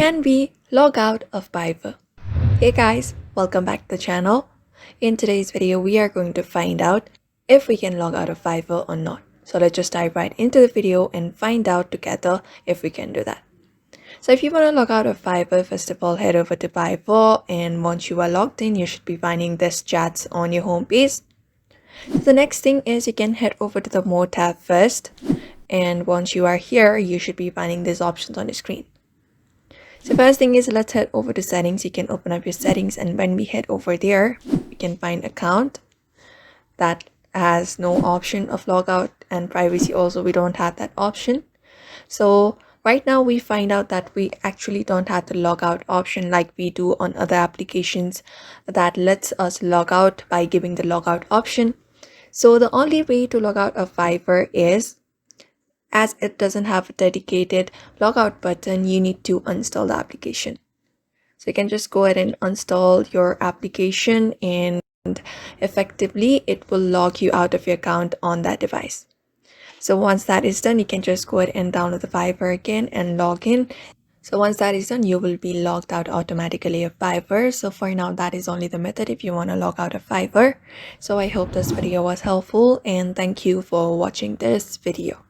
Can we log out of Fiverr? Hey guys, welcome back to the channel. In today's video, we are going to find out if we can log out of Fiverr or not. So let's just dive right into the video and find out together if we can do that. So if you want to log out of Fiverr, first of all, head over to Fiverr, and once you are logged in, you should be finding this chats on your home page. So the next thing is you can head over to the More tab first, and once you are here, you should be finding these options on the screen. So first thing is, let's head over to settings. You can open up your settings, and when we head over there, we can find account. That has no option of logout, and privacy also, we don't have that option. So right now we find out that we actually don't have the logout option like we do on other applications that lets us log out by giving the logout option. So the only way to log out of Fiverr is, as it doesn't have a dedicated logout button, you need to uninstall the application. So you can just go ahead and uninstall your application, and effectively it will log you out of your account on that device. So once that is done, you can just go ahead and download the Fiverr again and log in. So once that is done, you will be logged out automatically of Fiverr. So for now, that is only the method if you want to log out of Fiverr. So I hope this video was helpful, and thank you for watching this video.